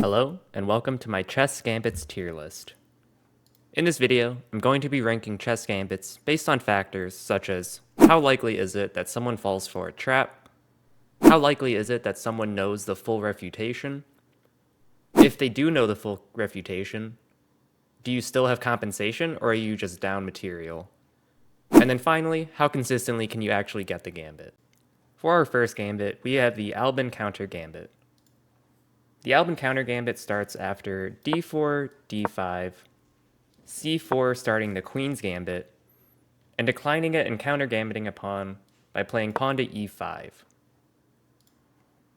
Hello, and welcome to my chess gambits tier list. In this video, I'm going to be ranking chess gambits based on factors such as how likely is it that someone falls for a trap, how likely is it that someone knows the full refutation, if they do know the full refutation, do you still have compensation or are you just down material, and then finally, how consistently can you actually get the gambit. For our first gambit, we have the Albin counter gambit. The Albin counter gambit starts after d4, d5, c4 starting the Queen's Gambit, and declining it and counter gambiting a pawn by playing pawn to e5.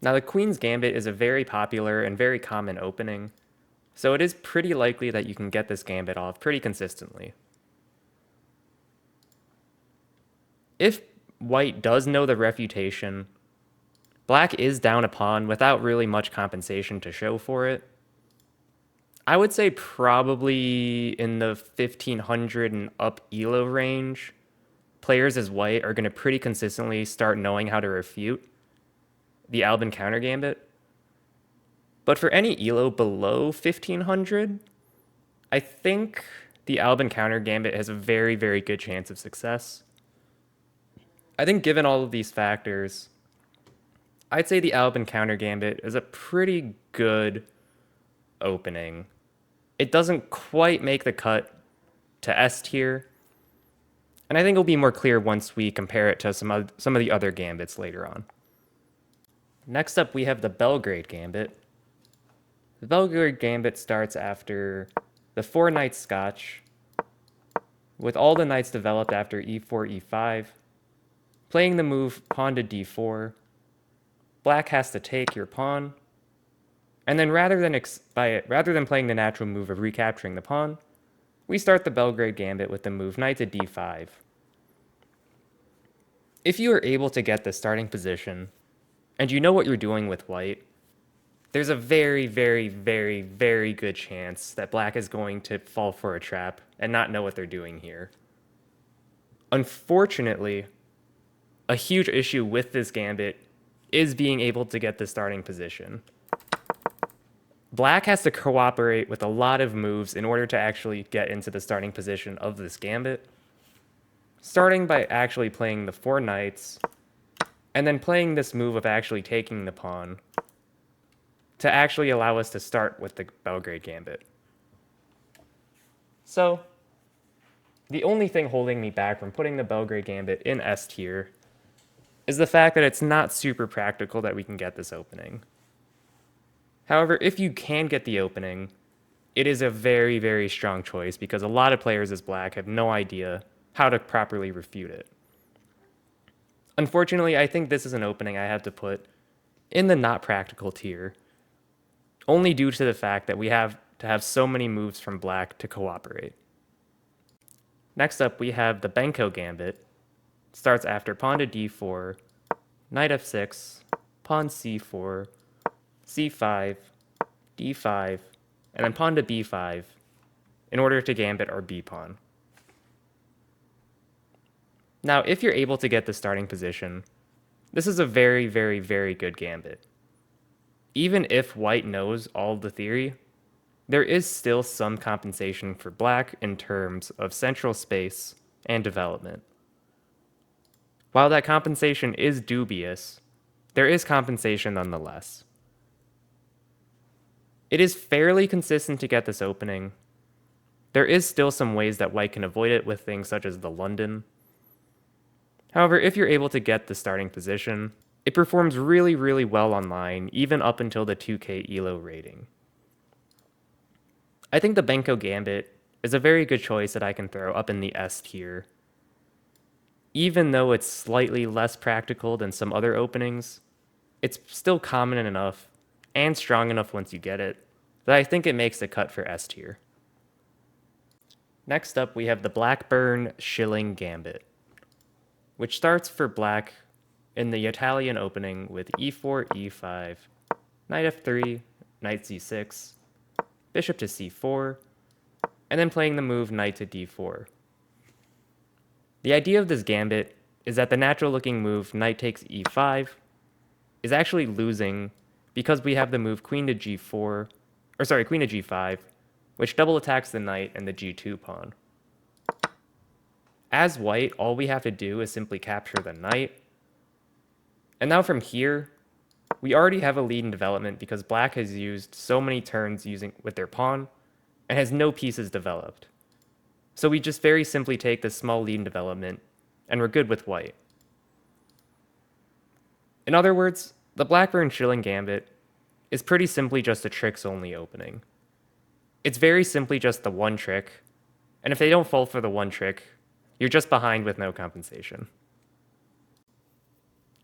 Now the Queen's Gambit is a very popular and very common opening, so it is pretty likely that you can get this gambit off pretty consistently. If white does know the refutation, black is down a pawn without really much compensation to show for it. I would say probably in the 1500 and up Elo range, players as white are going to pretty consistently start knowing how to refute the Albin counter gambit. But for any Elo below 1500, I think the Albin counter gambit has a very, very good chance of success. I think given all of these factors, I'd say the Albin counter gambit is a pretty good opening. It doesn't quite make the cut to S tier, and I think it'll be more clear once we compare it to some of the other gambits later on. Next up, we have the Belgrade Gambit. The Belgrade Gambit starts after the 4 knights Scotch, with all the knights developed after e4, e5, playing the move pawn to d4. Black has to take your pawn, and then rather than playing the natural move of recapturing the pawn, we start the Belgrade Gambit with the move knight to d5. If you are able to get the starting position, and you know what you're doing with white, there's a very, very, very, very good chance that black is going to fall for a trap and not know what they're doing here. Unfortunately, a huge issue with this gambit is being able to get the starting position. Black has to cooperate with a lot of moves in order to actually get into the starting position of this gambit, starting by actually playing the 4 knights, and then playing this move of actually taking the pawn to actually allow us to start with the Belgrade Gambit. So, the only thing holding me back from putting the Belgrade Gambit in S tier is the fact that it's not super practical that we can get this opening. However, if you can get the opening, it is a very, very strong choice because a lot of players as black have no idea how to properly refute it. Unfortunately, I think this is an opening I have to put in the not practical tier, only due to the fact that we have to have so many moves from black to cooperate. Next up, we have the Benko Gambit. Starts after pawn to d4, knight f6, pawn c4, c5, d5, and then pawn to b5 in order to gambit our b pawn. Now, if you're able to get the starting position, this is a very, very, very good gambit. Even if white knows all the theory, there is still some compensation for black in terms of central space and development. While that compensation is dubious, there is compensation nonetheless. It is fairly consistent to get this opening. There is still some ways that white can avoid it with things such as the London. However, if you're able to get the starting position, it performs really, really well online, even up until the 2K Elo rating. I think the Benko Gambit is a very good choice that I can throw up in the S tier. Even though it's slightly less practical than some other openings, it's still common enough and strong enough once you get it that I think it makes the cut for S tier. Next up, we have the Blackburne Shilling Gambit, which starts for black in the Italian opening with e4, e5, knight f3, knight c6, bishop to c4, and then playing the move knight to d4. The idea of this gambit is that the natural-looking move knight takes e5 is actually losing because we have the move queen to g4 queen to g5, which double attacks the knight and the g2 pawn. As white, all we have to do is simply capture the knight. And now from here, we already have a lead in development because black has used so many turns with their pawn and has no pieces developed. So we just very simply take this small lead in development and we're good with white. In other words, the Blackburne Shilling Gambit is pretty simply just a tricks-only opening. It's very simply just the one trick, and if they don't fall for the one trick, you're just behind with no compensation.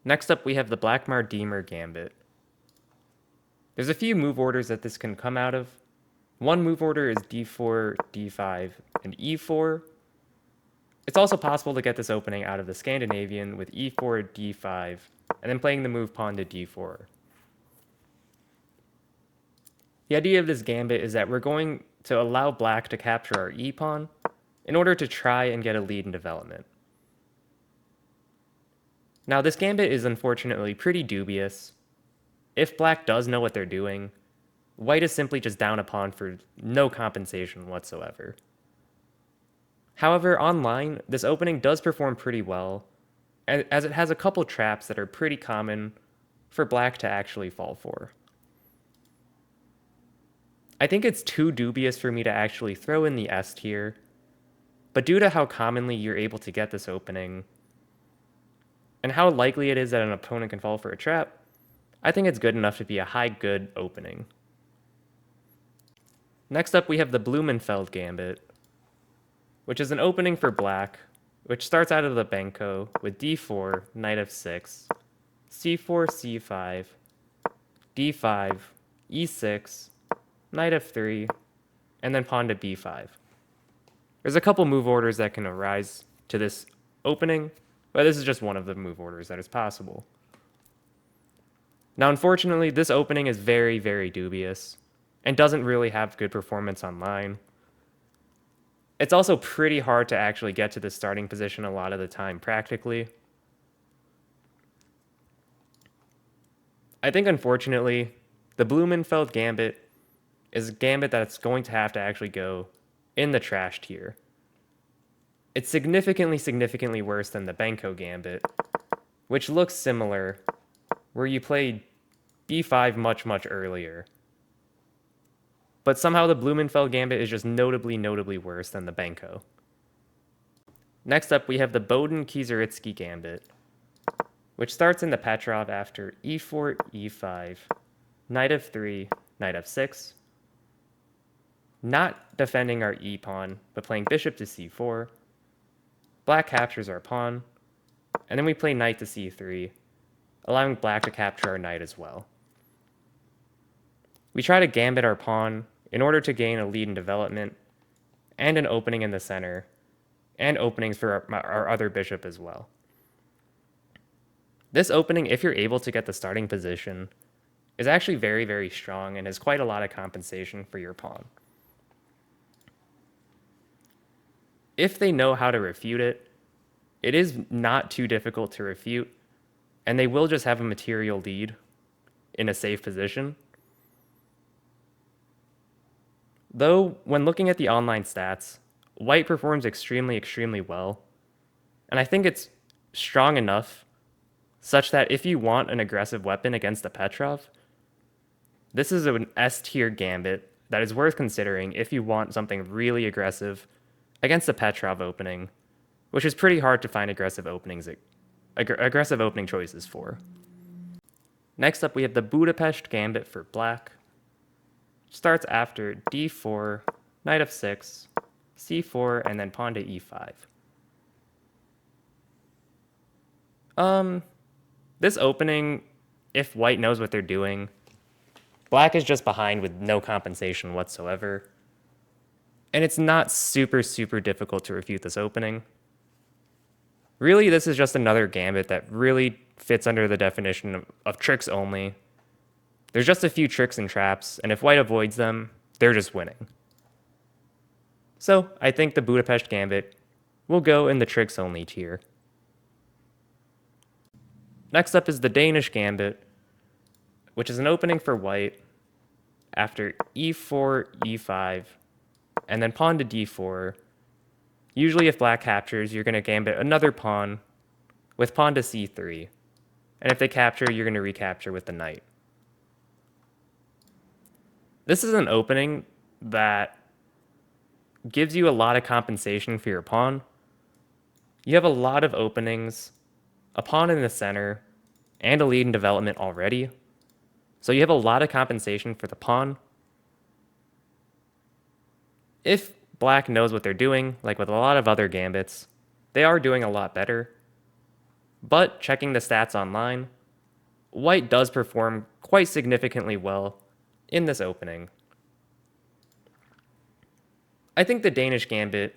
Next up, we have the Blackmar Diemer Gambit. There's a few move orders that this can come out of. One move order is d4, d5, and e4. It's also possible to get this opening out of the Scandinavian with e4, d5, and then playing the move pawn to d4. The idea of this gambit is that we're going to allow black to capture our e-pawn in order to try and get a lead in development. Now, this gambit is unfortunately pretty dubious. If black does know what they're doing, white is simply just down a pawn for no compensation whatsoever. However, online, this opening does perform pretty well, as it has a couple traps that are pretty common for black to actually fall for. I think it's too dubious for me to actually throw in the S tier, but due to how commonly you're able to get this opening, and how likely it is that an opponent can fall for a trap, I think it's good enough to be a high good opening. Next up, we have the Blumenfeld Gambit, which is an opening for black, which starts out of the Benko with d4, knight f6, c4, c5, d5, e6, knight f3, and then pawn to b5. There's a couple move orders that can arise to this opening, but this is just one of the move orders that is possible. Now, unfortunately, this opening is very, very dubious and doesn't really have good performance online. It's also pretty hard to actually get to the starting position a lot of the time practically. I think, unfortunately, the Blumenfeld Gambit is a gambit that's going to have to actually go in the trash tier. It's significantly worse than the Benko Gambit, which looks similar, where you play b5 much earlier. But somehow the Blumenfeld Gambit is just notably worse than the Benko. Next up, we have the Boden Kiesertzky Gambit, which starts in the Petrov after e4, e5, knight f3, knight f6, not defending our e-pawn, but playing bishop to c4. Black captures our pawn, and then we play knight to c3, allowing black to capture our knight as well. We try to gambit our pawn in order to gain a lead in development, and an opening in the center, and openings for our other bishop as well. This opening, if you're able to get the starting position, is actually very strong and has quite a lot of compensation for your pawn. If they know how to refute it, it is not too difficult to refute, and they will just have a material lead in a safe position. Though, when looking at the online stats, white performs extremely well, and I think it's strong enough such that if you want an aggressive weapon against the Petrov, this is an S-tier gambit that is worth considering if you want something really aggressive against the Petrov opening, which is pretty hard to find aggressive opening choices for. Next up, we have the Budapest Gambit for black. Starts after d4, knight f6, c4, and then pawn to e5. This opening, if white knows what they're doing, black is just behind with no compensation whatsoever. And it's not super difficult to refute this opening. Really, this is just another gambit that really fits under the definition of tricks only. There's just a few tricks and traps, and if white avoids them, they're just winning. So, I think the Budapest Gambit will go in the tricks only tier. Next up is the Danish Gambit, which is an opening for white, after e4, e5, and then pawn to d4. Usually if black captures, you're going to gambit another pawn with pawn to c3. And if they capture, you're going to recapture with the knight. This is an opening that gives you a lot of compensation for your pawn. You have a lot of openings, a pawn in the center, and a lead in development already. So you have a lot of compensation for the pawn. If black knows what they're doing, like with a lot of other gambits, they are doing a lot better. But checking the stats online, white does perform quite significantly well in this opening. I think the Danish Gambit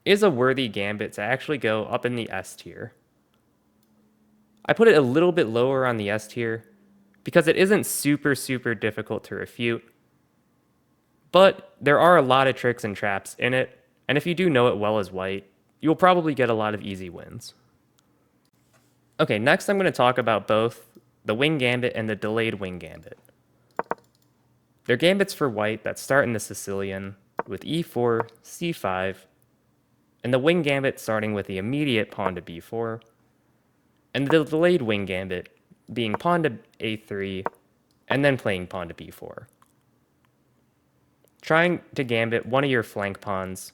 is a worthy gambit to actually go up in the S tier. I put it a little bit lower on the S tier because it isn't super difficult to refute, but there are a lot of tricks and traps in it, and if you do know it well as white, you'll probably get a lot of easy wins. Okay, next I'm going to talk about both the wing gambit and the delayed wing gambit. They're gambits for white that start in the Sicilian with e4, c5, and the wing gambit starting with the immediate pawn to b4, and the delayed wing gambit being pawn to a3, and then playing pawn to b4. Trying to gambit one of your flank pawns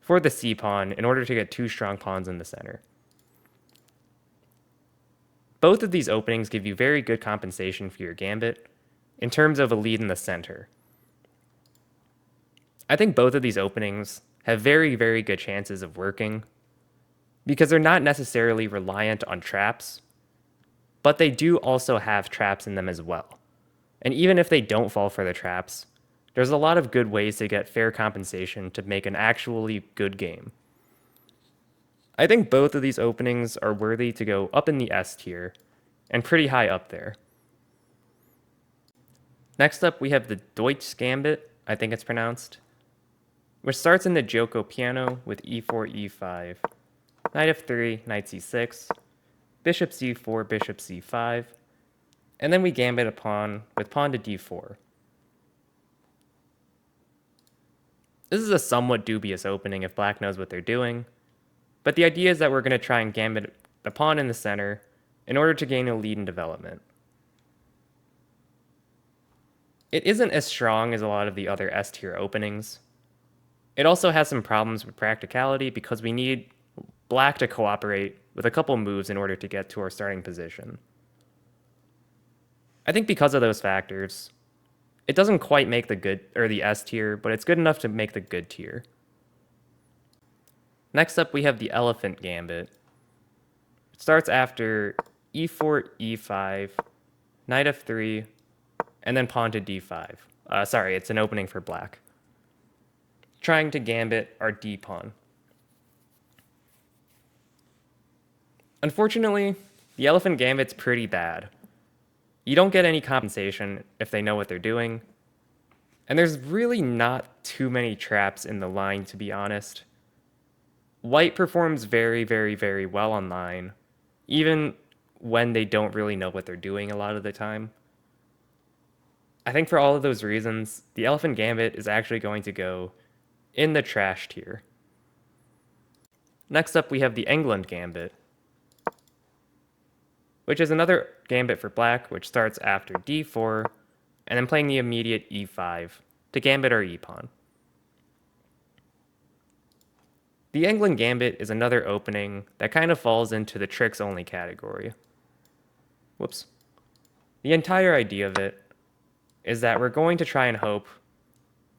for the c pawn in order to get two strong pawns in the center. Both of these openings give you very good compensation for your gambit in terms of a lead in the center. I think both of these openings have very good chances of working because they're not necessarily reliant on traps, but they do also have traps in them as well. And even if they don't fall for the traps, there's a lot of good ways to get fair compensation to make an actually good game. I think both of these openings are worthy to go up in the S tier and pretty high up there. Next up, we have the Deutz Gambit, I think it's pronounced, which starts in the Gioco piano with e4, e5, knight f3, knight c6, bishop c4, bishop c5, and then we gambit a pawn with pawn to d4. This is a somewhat dubious opening if black knows what they're doing, but the idea is that we're going to try and gambit the pawn in the center in order to gain a lead in development. It isn't as strong as a lot of the other S-tier openings. It also has some problems with practicality because we need black to cooperate with a couple moves in order to get to our starting position. I think because of those factors, it doesn't quite make the good or the S tier, but it's good enough to make the good tier. Next up, we have the Elephant Gambit. It starts after e4, e5, knight f3, and then pawn to d5. Sorry, it's an opening for black. Trying to gambit our d pawn. Unfortunately, the Elephant Gambit's pretty bad. You don't get any compensation if they know what they're doing, and there's really not too many traps in the line, to be honest. White performs very well online, even when they don't really know what they're doing a lot of the time. I think for all of those reasons, the Elephant Gambit is actually going to go in the trash tier. Next up, we have the Englund Gambit, which is another gambit for black, which starts after d4, and then playing the immediate e5 to gambit our e-pawn. The Englund Gambit is another opening that kind of falls into the tricks-only category. Whoops. The entire idea of it is that we're going to try and hope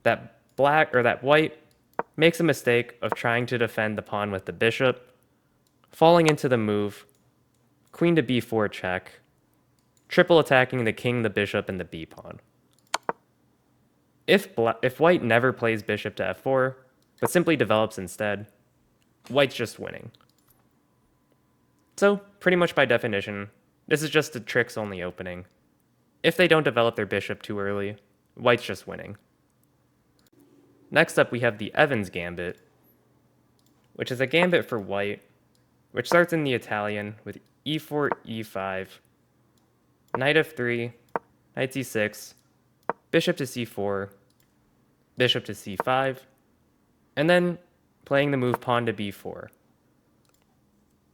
that white makes a mistake of trying to defend the pawn with the bishop, falling into the move, queen to b4 check, triple attacking the king, the bishop, and the b pawn. If white never plays bishop to f4, but simply develops instead, white's just winning. So, pretty much by definition, this is just a tricks-only opening. If they don't develop their bishop too early, white's just winning. Next up, we have the Evans Gambit, which is a gambit for white, which starts in the Italian with e4, e5, knight f3, knight c6, bishop to c4, bishop to c5, and then playing the move pawn to b4.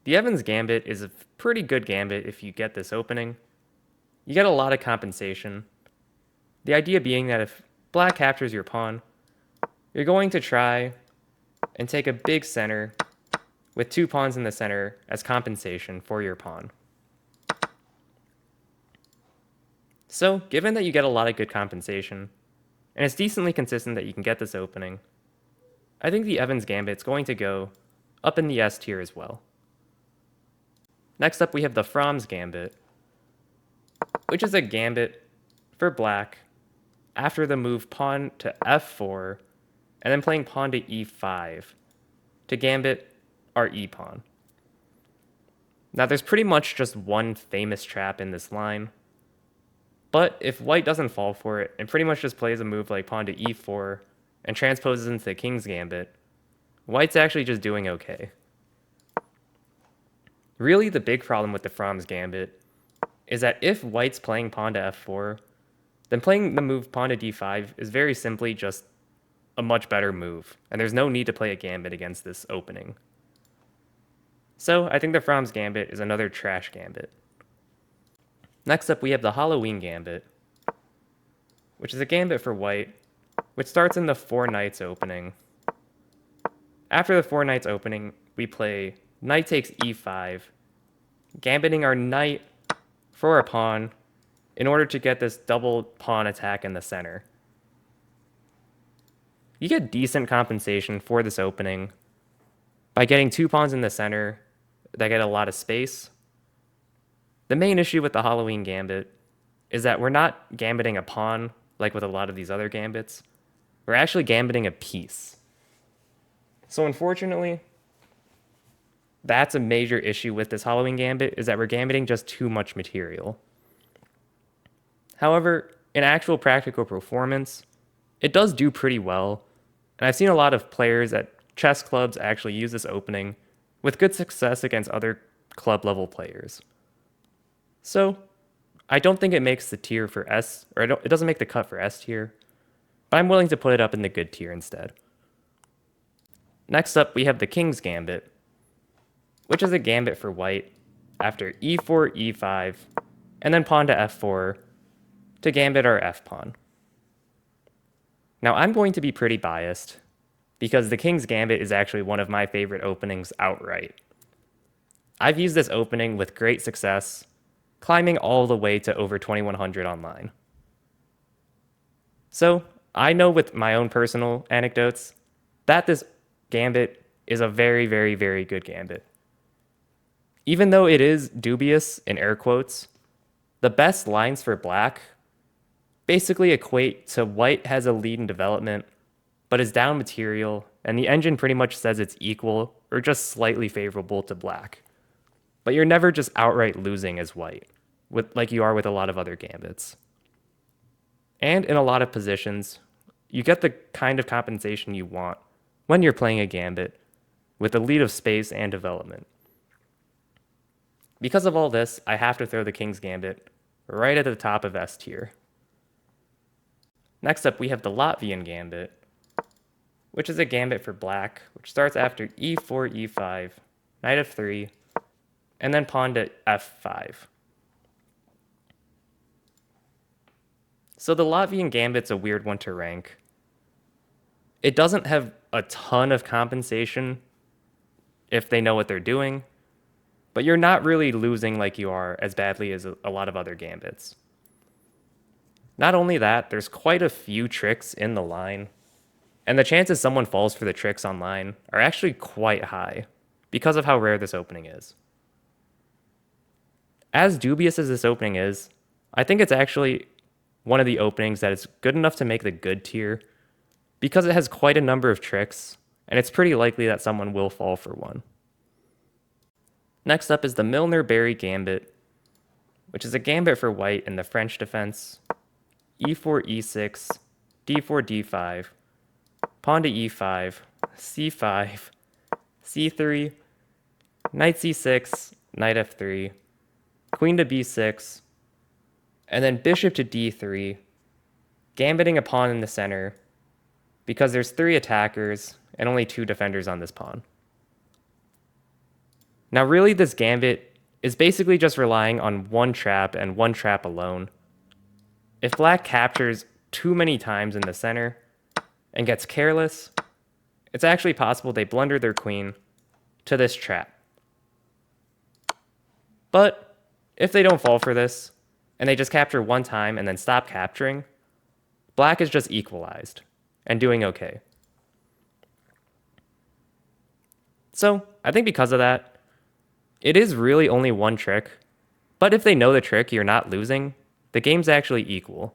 The Evans Gambit is a pretty good gambit if you get this opening. You get a lot of compensation. The idea being that if black captures your pawn, you're going to try and take a big center with 2 pawns in the center as compensation for your pawn. So, given that you get a lot of good compensation, and it's decently consistent that you can get this opening, I think the Evans Gambit's going to go up in the S tier as well. Next up we have the Fromm's Gambit, which is a gambit for black after the move pawn to f4, and then playing pawn to e5 to gambit our e-pawn. Now there's pretty much just one famous trap in this line, but if white doesn't fall for it and pretty much just plays a move like pawn to e4 and transposes into the King's Gambit, white's actually just doing okay. Really, the big problem with the Fromm's Gambit is that if white's playing pawn to f4, then playing the move pawn to d5 is very simply just a much better move, and there's no need to play a gambit against this opening. So I think the Fromm's Gambit is another trash gambit. Next up we have the Halloween Gambit, which is a gambit for white, which starts in the 4 knights opening. After the 4 knights opening, we play knight takes e5, gambiting our knight for a pawn in order to get this double pawn attack in the center. You get decent compensation for this opening by getting 2 pawns in the center that get a lot of space. The main issue with the Halloween Gambit is that we're not gambiting a pawn like with a lot of these other gambits. We're actually gambiting a piece. So unfortunately, that's a major issue with this Halloween Gambit, is that we're gambiting just too much material. However, in actual practical performance, it does do pretty well, and I've seen a lot of players at chess clubs actually use this opening with good success against other club level players. So, I don't think it makes the tier for S, or it doesn't make the cut for S tier, but I'm willing to put it up in the good tier instead. Next up, we have the King's Gambit, which is a gambit for white after e4, e5, and then pawn to f4 to gambit our f-pawn. Now, I'm going to be pretty biased because the King's Gambit is actually one of my favorite openings outright. I've used this opening with great success, climbing all the way to over 2100 online. So, I know with my own personal anecdotes that this gambit is a very, very, very good gambit. Even though it is dubious, in air quotes, the best lines for black basically equate to white has a lead in development, but is down material, and the engine pretty much says it's equal or just slightly favorable to black. But you're never just outright losing as white, like you are with a lot of other gambits. And in a lot of positions, you get the kind of compensation you want when you're playing a gambit with a lead of space and development. Because of all this, I have to throw the King's Gambit right at the top of S tier. Next up, we have the Latvian Gambit, which is a gambit for black, which starts after e4, e5, knight f3, and then pawn to f5. So the Latvian Gambit's a weird one to rank. It doesn't have a ton of compensation if they know what they're doing, but you're not really losing like you are as badly as a lot of other gambits. Not only that, there's quite a few tricks in the line, and the chances someone falls for the tricks online are actually quite high because of how rare this opening is. As dubious as this opening is, I think it's actually one of the openings that is good enough to make the good tier because it has quite a number of tricks, and it's pretty likely that someone will fall for one. Next up is the Millner Gambit, which is a gambit for white in the French defense. e4, e6, d4, d5, pawn to e5, c5, c3, knight c6, knight f3, queen to b6, and then bishop to d3 gambiting a pawn in the center because there's 3 attackers and only 2 defenders on this pawn. Now really this gambit is basically just relying on one trap and one trap alone. If black captures too many times in the center and gets careless, it's actually possible they blunder their queen to this trap. But if they don't fall for this, and they just capture one time and then stop capturing, black is just equalized and doing okay. So I think because of that, it is really only one trick, but if they know the trick, you're not losing, the game's actually equal.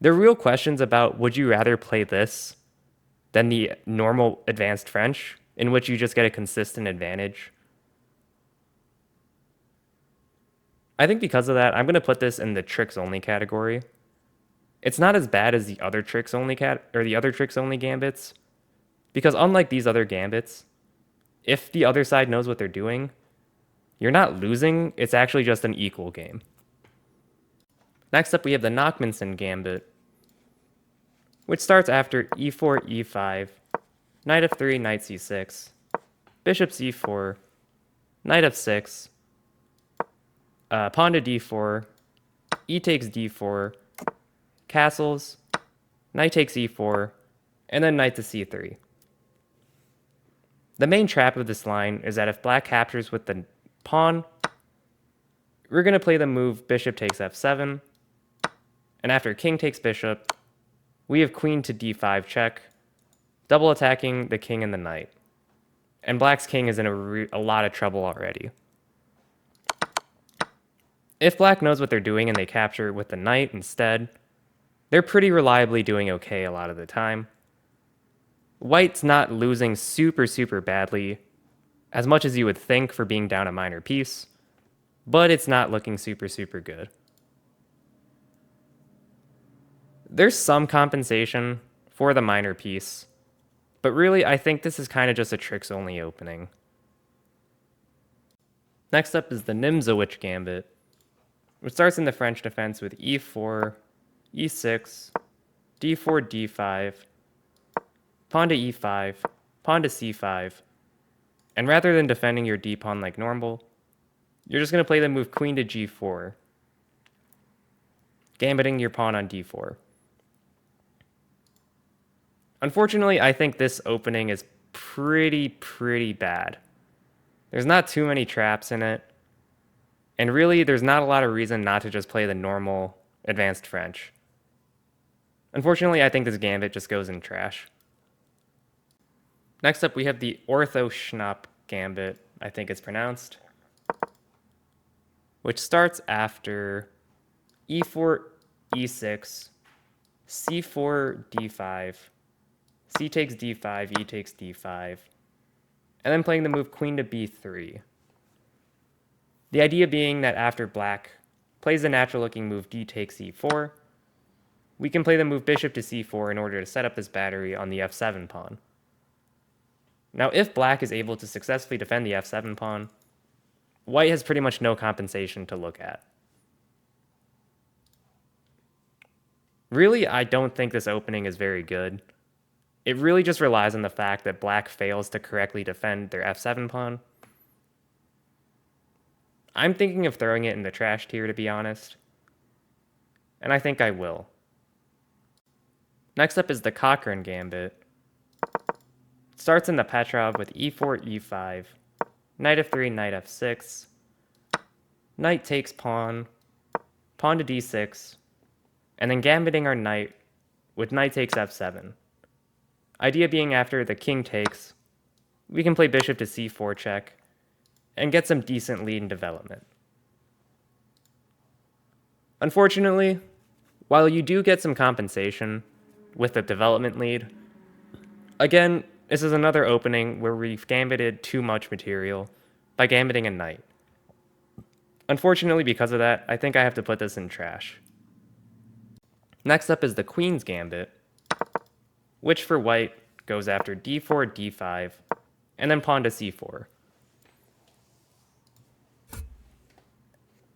There are real questions about would you rather play this than the normal advanced French, in which you just get a consistent advantage. I think because of that, I'm going to put this in the tricks only category. It's not as bad as the other tricks only gambits, because unlike these other gambits, if the other side knows what they're doing, you're not losing, it's actually just an equal game. Next up we have the Nakhmanson Gambit, which starts after e4, e5, knight f3, knight c6, bishop c4, knight f6, pawn to d4, e takes d4, castles, knight takes e4, and then knight to c3. The main trap of this line is that if black captures with the pawn, we're going to play the move bishop takes f7, and after king takes bishop, we have queen to d5 check, double attacking the king and the knight. And black's king is in a lot of trouble already. If black knows what they're doing and they capture with the knight instead, they're pretty reliably doing okay a lot of the time. White's not losing super badly, as much as you would think for being down a minor piece, but it's not looking super good. There's some compensation for the minor piece, but really I think this is kind of just a tricks only opening. Next up is the Nimzowitsch Gambit, which starts in the French defense with e4, e6, d4, d5, pawn to e5, pawn to c5, and rather than defending your d-pawn like normal, you're just going to play the move queen to g4, gambiting your pawn on d4. Unfortunately, I think this opening is pretty bad. There's not too many traps in it, and really there's not a lot of reason not to just play the normal advanced French. Unfortunately, I think this gambit just goes in trash. Next up, we have the Orthoschnapp Gambit, I think it's pronounced, which starts after e4, e6, c4, d5, c takes d5, e takes d5, and then playing the move queen to b3. The idea being that after black plays the natural-looking move d takes e4, we can play the move bishop to c4 in order to set up this battery on the f7 pawn. Now, if black is able to successfully defend the f7 pawn, white has pretty much no compensation to look at. Really, I don't think this opening is very good. It really just relies on the fact that black fails to correctly defend their f7 pawn. I'm thinking of throwing it in the trash tier, to be honest, and I think I will. Next up is the Cochrane Gambit. It starts in the Petrov with e4, e5, knight f3, knight f6, knight takes pawn, pawn to d6, and then gambiting our knight with knight takes f7. Idea being after the king takes, we can play bishop to c4 check and get some decent lead in development. Unfortunately, while you do get some compensation with the development lead, again, this is another opening where we've gambited too much material by gambiting a knight. Unfortunately, because of that, I think I have to put this in trash. Next up is the Queen's Gambit, which for white goes after d4, d5, and then pawn to c4.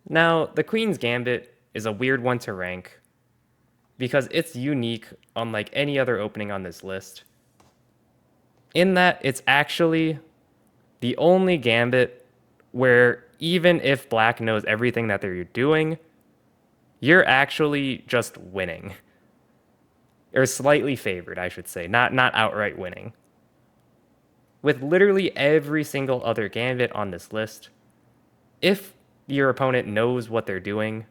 Now, the Queen's Gambit is a weird one to rank, because it's unique unlike any other opening on this list, in that it's actually the only gambit where even if black knows everything that they're doing, you're actually just winning. Or slightly favored, I should say, not outright winning. With literally every single other gambit on this list, if your opponent knows what they're doing,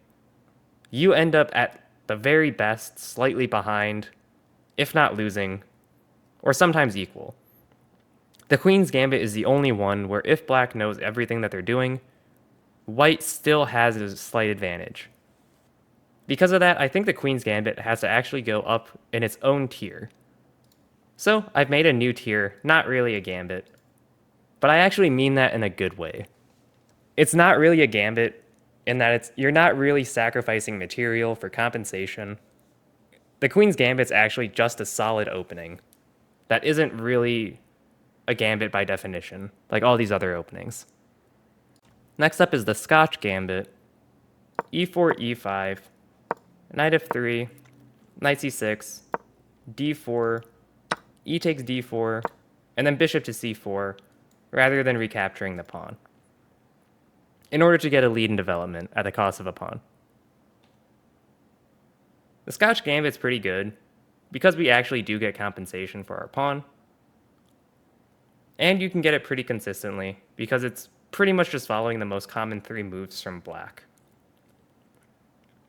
you end up at the very best slightly behind, if not losing, or sometimes equal. The Queen's Gambit is the only one where if black knows everything that they're doing, white still has a slight advantage. Because of that, I think the Queen's Gambit has to actually go up in its own tier. So I've made a new tier, not really a gambit, but I actually mean that in a good way. It's not really a gambit in that you're not really sacrificing material for compensation. The Queen's Gambit's actually just a solid opening that isn't really a gambit by definition, like all these other openings. Next up is the Scotch Gambit. e4, e5, knight f3, knight c6, d4, e takes d4, and then bishop to c4, rather than recapturing the pawn, in order to get a lead in development at the cost of a pawn. The Scotch Gambit's pretty good, because we actually do get compensation for our pawn, and you can get it pretty consistently, because it's pretty much just following the most common 3 moves from black.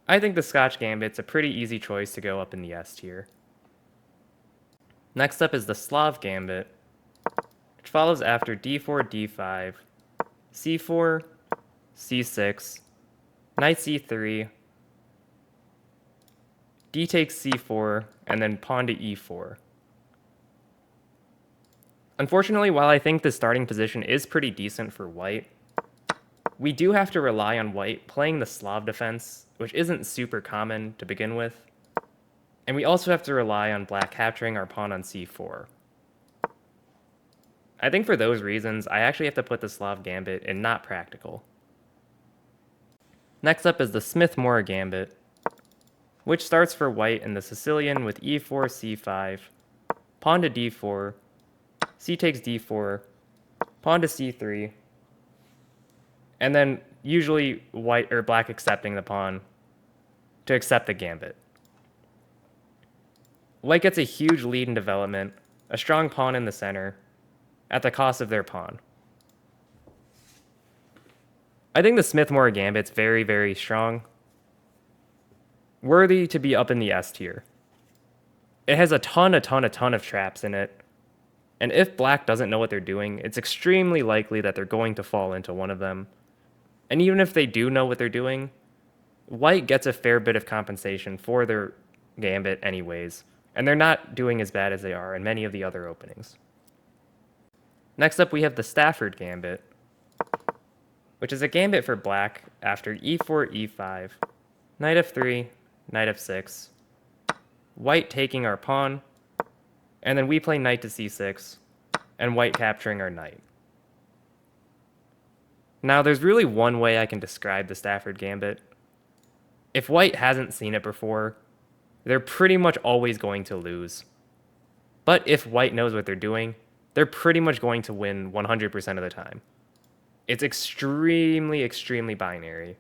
I think the Scotch Gambit's a pretty easy choice to go up in the S tier. Next up is the Slav Gambit, which follows after d4, d5, c4, c6, knight c3, d takes c4, and then pawn to e4. Unfortunately, while I think the starting position is pretty decent for white, we do have to rely on white playing the Slav defense, which isn't super common to begin with, and we also have to rely on black capturing our pawn on c4. I think for those reasons, I actually have to put the Slav Gambit in not practical. Next up is the Smith-Morra Gambit, which starts for white in the Sicilian with e4, c5, pawn to d4, c takes d4, pawn to c3, and then usually white or black accepting the pawn to accept the gambit. White gets a huge lead in development, a strong pawn in the center, at the cost of their pawn. I think the Smith-Morra Gambit's very, very strong, worthy to be up in the S tier. It has a ton of traps in it, and if black doesn't know what they're doing, it's extremely likely that they're going to fall into one of them. And even if they do know what they're doing, white gets a fair bit of compensation for their gambit anyways, and they're not doing as bad as they are in many of the other openings. Next up, we have the Stafford Gambit, which is a gambit for black after e4, e5, knight f3, knight f6, white taking our pawn, and then we play knight to c6, and white capturing our knight. Now, there's really one way I can describe the Stafford Gambit. If white hasn't seen it before, they're pretty much always going to lose. But if white knows what they're doing, they're pretty much going to win 100% of the time. It's extremely binary.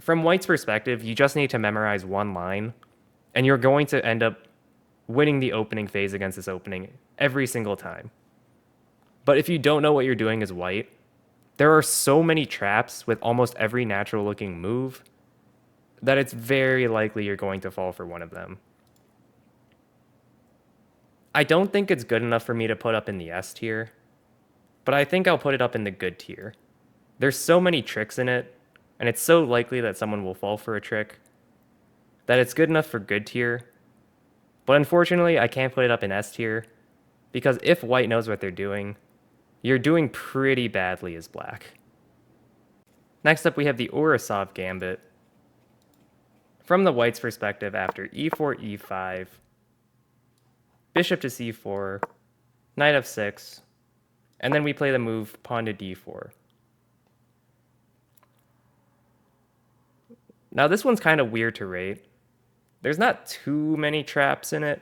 From white's perspective, you just need to memorize one line, and you're going to end up winning the opening phase against this opening every single time. But if you don't know what you're doing as white, there are so many traps with almost every natural-looking move that it's very likely you're going to fall for one of them. I don't think it's good enough for me to put up in the S tier, but I think I'll put it up in the good tier. There's so many tricks in it, and it's so likely that someone will fall for a trick, that it's good enough for good tier. But unfortunately, I can't put it up in S tier, because if white knows what they're doing, you're doing pretty badly as black. Next up, we have the Urosov Gambit. From the white's perspective, after e4, e5, bishop to c4, knight f6, and then we play the move pawn to d4. Now, this one's kind of weird to rate. There's not too many traps in it.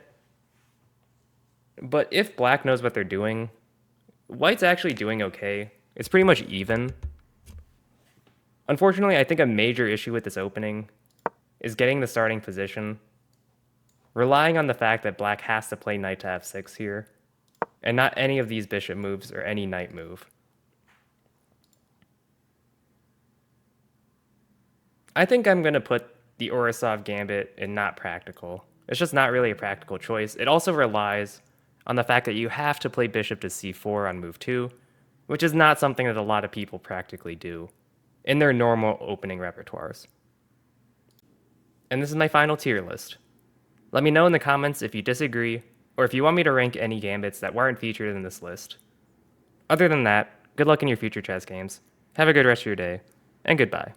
But if black knows what they're doing, white's actually doing okay. It's pretty much even. Unfortunately, I think a major issue with this opening is getting the starting position, relying on the fact that black has to play knight to f6 here, and not any of these bishop moves or any knight move. I think I'm going to put the Urosov Gambit in not practical. It's just not really a practical choice. It also relies on the fact that you have to play bishop to c4 on move 2, which is not something that a lot of people practically do in their normal opening repertoires. And this is my final tier list. Let me know in the comments if you disagree, or if you want me to rank any gambits that weren't featured in this list. Other than that, good luck in your future chess games. Have a good rest of your day, and goodbye.